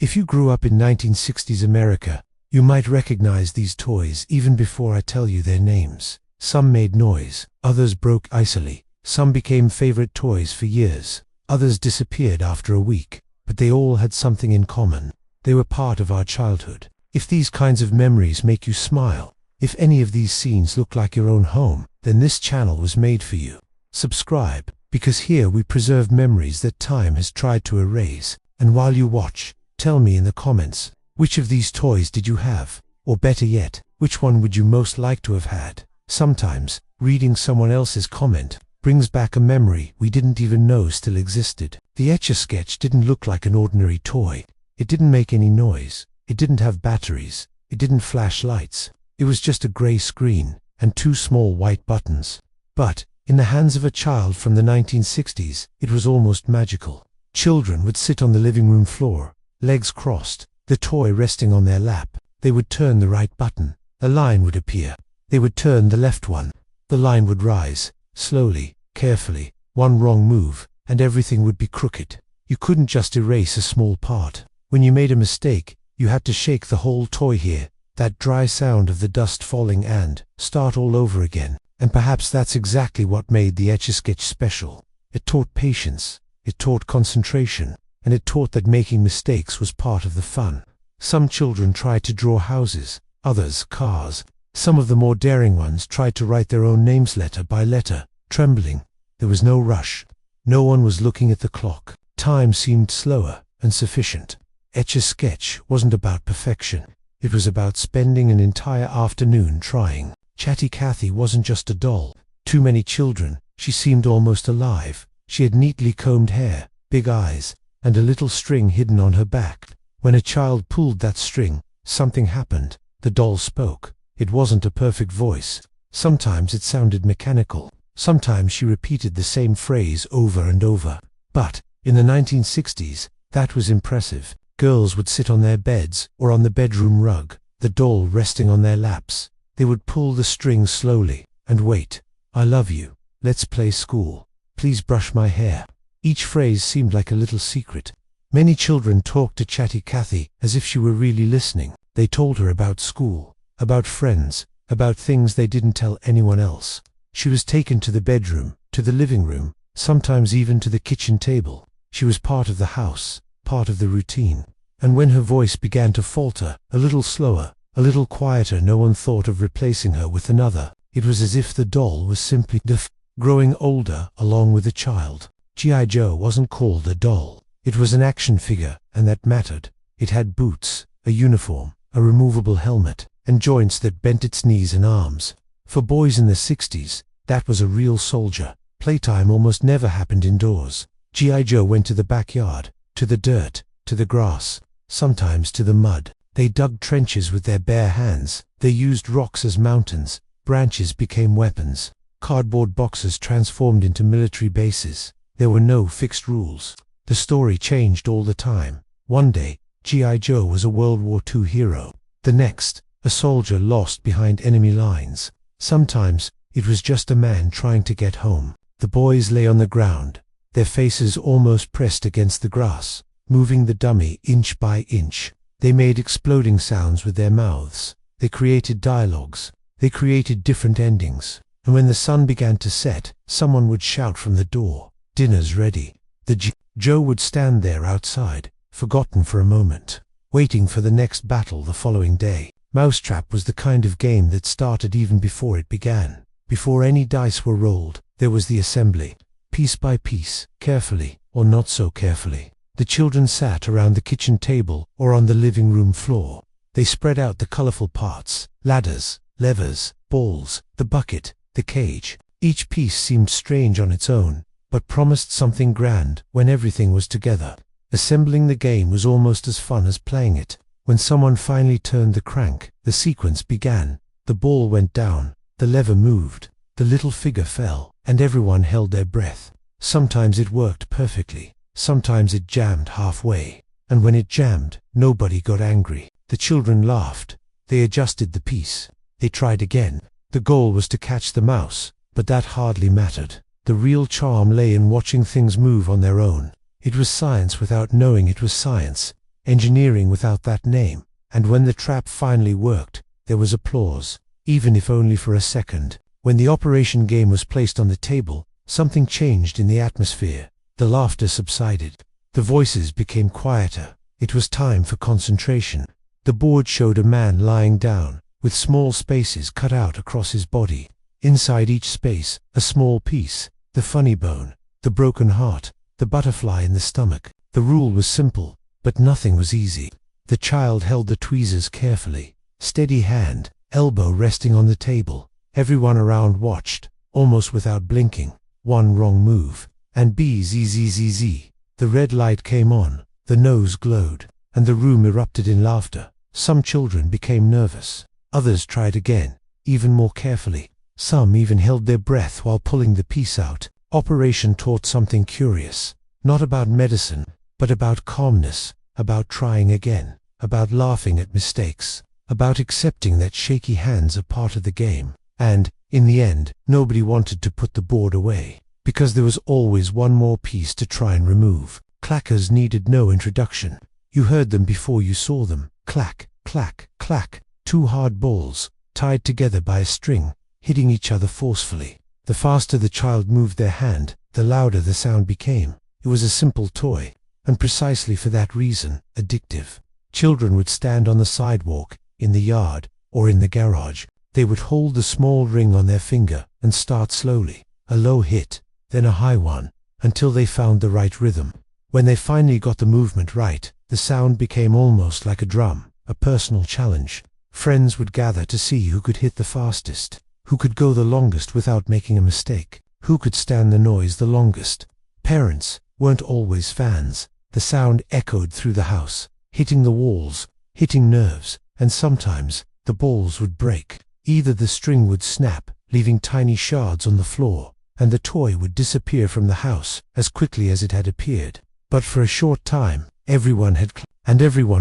If you grew up in 1960s America, you might recognize these toys even before I tell you their names. Some made noise, others broke icily, some became favorite toys for years, others disappeared after a week, but they all had something in common. They were part of our childhood. If these kinds of memories make you smile, if any of these scenes look like your own home, then this channel was made for you. Subscribe, because here we preserve memories that time has tried to erase. And while you watch, tell me in the comments, which of these toys did you have? Or better yet, which one would you most like to have had? Sometimes, reading someone else's comment brings back a memory we didn't even know still existed. The Etch A Sketch didn't look like an ordinary toy. It didn't make any noise. It didn't have batteries. It didn't flash lights. It was just a gray screen and two small white buttons. But, in the hands of a child from the 1960s, it was almost magical. Children would sit on the living room floor, legs crossed, the toy resting on their lap. They would turn the right button. A line would appear. They would turn the left one. The line would rise, slowly, carefully. One wrong move, and everything would be crooked. You couldn't just erase a small part. When you made a mistake, you had to shake the whole toy here, that dry sound of the dust falling, and start all over again. And perhaps that's exactly what made the Etch A Sketch special. It taught patience, it taught concentration, and it taught that making mistakes was part of the fun. Some children tried to draw houses, others cars. Some of the more daring ones tried to write their own names letter by letter, trembling. There was no rush. No one was looking at the clock. Time seemed slower and sufficient. Etch A Sketch wasn't about perfection. It was about spending an entire afternoon trying. Chatty Cathy wasn't just a doll. Too many children. She seemed almost alive. She had neatly combed hair, big eyes, and a little string hidden on her back. When a child pulled that string, something happened. The doll spoke. It wasn't a perfect voice. Sometimes it sounded mechanical. Sometimes she repeated the same phrase over and over. But, in the 1960s, that was impressive. Girls would sit on their beds or on the bedroom rug, the doll resting on their laps. They would pull the string slowly and wait. I love you. Let's play school. Please brush my hair. Each phrase seemed like a little secret. Many children talked to Chatty Cathy as if she were really listening. They told her about school, about friends, about things they didn't tell anyone else. She was taken to the bedroom, to the living room, sometimes even to the kitchen table. She was part of the house, part of the routine. And when her voice began to falter, a little slower, a little quieter, no one thought of replacing her with another. It was as if the doll was simply growing older along with the child. G.I. Joe wasn't called a doll. It was an action figure, and that mattered. It had boots, a uniform, a removable helmet, and joints that bent its knees and arms. For boys in the 60s, that was a real soldier. Playtime almost never happened indoors. G.I. Joe went to the backyard, to the dirt, to the grass, sometimes to the mud. They dug trenches with their bare hands. They used rocks as mountains. Branches became weapons. Cardboard boxes transformed into military bases. There were no fixed rules. The story changed all the time. One day, G.I. Joe was a World War II hero. The next, a soldier lost behind enemy lines. Sometimes, it was just a man trying to get home. The boys lay on the ground, their faces almost pressed against the grass, moving the dummy inch by inch. They made exploding sounds with their mouths. They created dialogues. They created different endings. And when the sun began to set, someone would shout from the door, "Dinner's ready." Joe would stand there outside, forgotten for a moment, waiting for the next battle the following day. Mousetrap was the kind of game that started even before it began. Before any dice were rolled, there was the assembly. Piece by piece, carefully, or not so carefully. The children sat around the kitchen table or on the living room floor. They spread out the colorful parts, ladders, levers, balls, the bucket, the cage. Each piece seemed strange on its own, but promised something grand when everything was together. Assembling the game was almost as fun as playing it. When someone finally turned the crank, the sequence began. The ball went down, the lever moved, the little figure fell, and everyone held their breath. Sometimes it worked perfectly, sometimes it jammed halfway, and when it jammed, nobody got angry. The children laughed. They adjusted the piece. They tried again. The goal was to catch the mouse, but that hardly mattered. The real charm lay in watching things move on their own. It was science without knowing it was science. engineering without that name, and when the trap finally worked, there was applause, even if only for a second. When the operation game was placed on the table, something changed in the atmosphere. The laughter subsided. The voices became quieter. It was time for concentration. The board showed a man lying down, with small spaces cut out across his body. Inside each space, a small piece, the funny bone, the broken heart, the butterfly in the stomach. The rule was simple, but nothing was easy. The child held the tweezers carefully, steady hand, elbow resting on the table. Everyone around watched, almost without blinking. One wrong move, and bzzz. The red light came on, the nose glowed, and the room erupted in laughter. Some children became nervous. Others tried again, even more carefully. Some even held their breath while pulling the piece out. Operation taught something curious, not about medicine, but about calmness, about trying again, about laughing at mistakes, about accepting that shaky hands are part of the game. And, in the end, nobody wanted to put the board away, because there was always one more piece to try and remove. Clackers needed no introduction. You heard them before you saw them. Clack, clack, clack. Two hard balls, tied together by a string, hitting each other forcefully. The faster the child moved their hand, the louder the sound became. It was a simple toy, and precisely for that reason, addictive. Children would stand on the sidewalk, in the yard, or in the garage. They would hold the small ring on their finger and start slowly, a low hit, then a high one, until they found the right rhythm. When they finally got the movement right, the sound became almost like a drum, a personal challenge. Friends would gather to see who could hit the fastest, who could go the longest without making a mistake, who could stand the noise the longest. Parents weren't always fans. The sound echoed through the house, hitting the walls, hitting nerves, and sometimes the balls would break. Either the string would snap, leaving tiny shards on the floor, and the toy would disappear from the house as quickly as it had appeared. But for a short time, everyone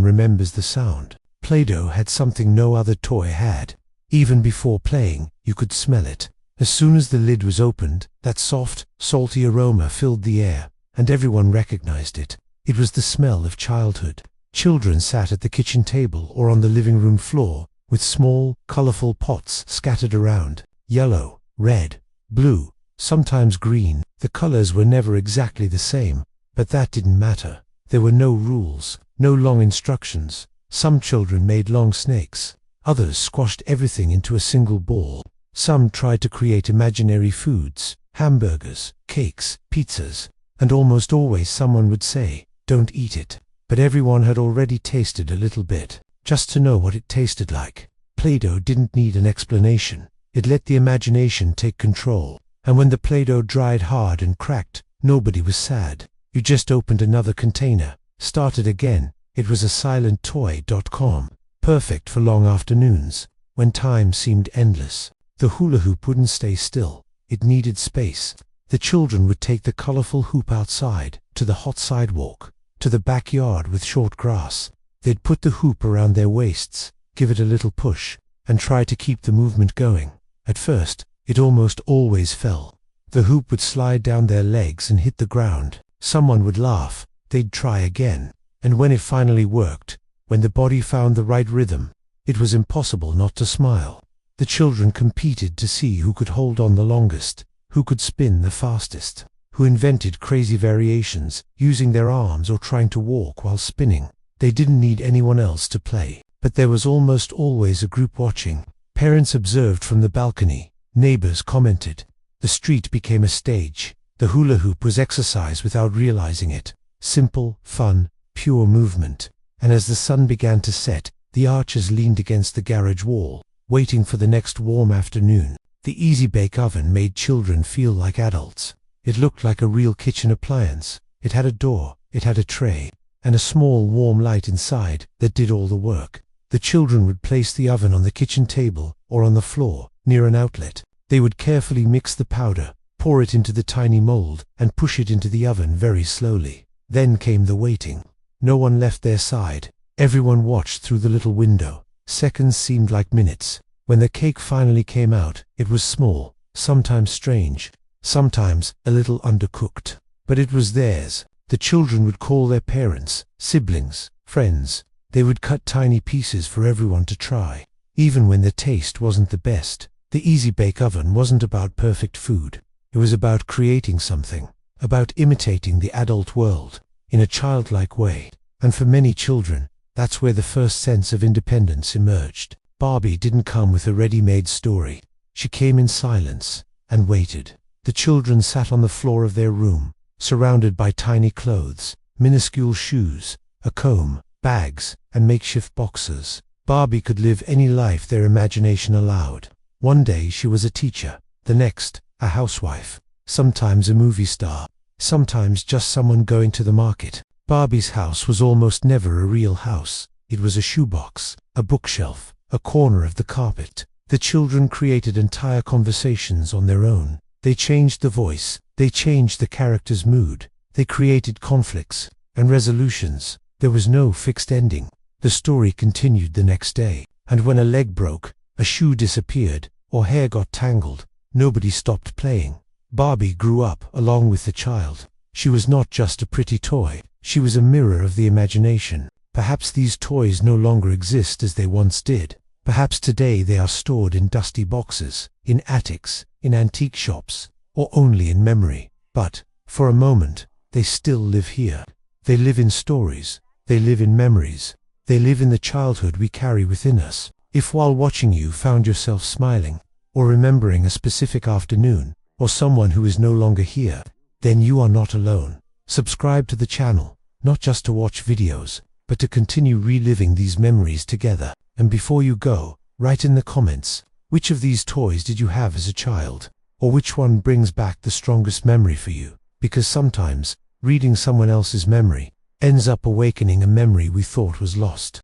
remembers the sound. Play-Doh had something no other toy had. Even before playing, you could smell it. As soon as the lid was opened, that soft, salty aroma filled the air, and everyone recognized it. It was the smell of childhood. Children sat at the kitchen table or on the living room floor, with small, colorful pots scattered around. Yellow, red, blue, sometimes green. The colors were never exactly the same, but that didn't matter. There were no rules, no long instructions. Some children made long snakes. Others squashed everything into a single ball. Some tried to create imaginary foods, hamburgers, cakes, pizzas, and almost always someone would say, "Don't eat it." But everyone had already tasted a little bit, just to know what it tasted like. Play-Doh didn't need an explanation. It let the imagination take control. And when the Play-Doh dried hard and cracked, nobody was sad. You just opened another container, started again. It was a silent toy.com, perfect for long afternoons, when time seemed endless. The hula hoop wouldn't stay still. It needed space. The children would take the colorful hoop outside, to the hot sidewalk, to the backyard with short grass. They'd put the hoop around their waists, give it a little push, and try to keep the movement going. At first, it almost always fell. The hoop would slide down their legs and hit the ground. Someone would laugh. They'd try again. And when it finally worked, when the body found the right rhythm, it was impossible not to smile. The children competed to see who could hold on the longest, who could spin the fastest, who invented crazy variations, using their arms or trying to walk while spinning. They didn't need anyone else to play, but there was almost always a group watching. Parents observed from the balcony. Neighbors commented. The street became a stage. The hula hoop was exercise without realizing it. Simple, fun, pure movement. And as the sun began to set, the archers leaned against the garage wall, waiting for the next warm afternoon. The easy-bake oven made children feel like adults. It looked like a real kitchen appliance. It had a door, it had a tray, and a small warm light inside that did all the work. The children would place the oven on the kitchen table or on the floor, near an outlet. They would carefully mix the powder, pour it into the tiny mold, and push it into the oven very slowly. Then came the waiting. No one left their side. Everyone watched through the little window. Seconds seemed like minutes. When the cake finally came out, it was small, sometimes strange, sometimes a little undercooked. But it was theirs. The children would call their parents, siblings, friends. They would cut tiny pieces for everyone to try. Even when the taste wasn't the best, the Easy Bake Oven wasn't about perfect food. It was about creating something, about imitating the adult world in a childlike way. And for many children, that's where the first sense of independence emerged. Barbie didn't come with a ready-made story. She came in silence and waited. The children sat on the floor of their room, surrounded by tiny clothes, minuscule shoes, a comb, bags, and makeshift boxes. Barbie could live any life their imagination allowed. One day she was a teacher, the next, a housewife, sometimes a movie star, sometimes just someone going to the market. Barbie's house was almost never a real house. It was a shoebox, a bookshelf, a corner of the carpet. The children created entire conversations on their own. They changed the voice, they changed the character's mood, they created conflicts and resolutions. There was no fixed ending. The story continued the next day, and when a leg broke, a shoe disappeared, or hair got tangled, nobody stopped playing. Barbie grew up along with the child. She was not just a pretty toy, she was a mirror of the imagination. Perhaps these toys no longer exist as they once did. Perhaps today they are stored in dusty boxes, in attics, in antique shops, or only in memory. But, for a moment, they still live here. They live in stories, they live in memories, they live in the childhood we carry within us. If while watching you found yourself smiling, or remembering a specific afternoon, or someone who is no longer here, then you are not alone. Subscribe to the channel, not just to watch videos, but to continue reliving these memories together. And before you go, write in the comments, which of these toys did you have as a child? Or which one brings back the strongest memory for you? Because sometimes, reading someone else's memory ends up awakening a memory we thought was lost.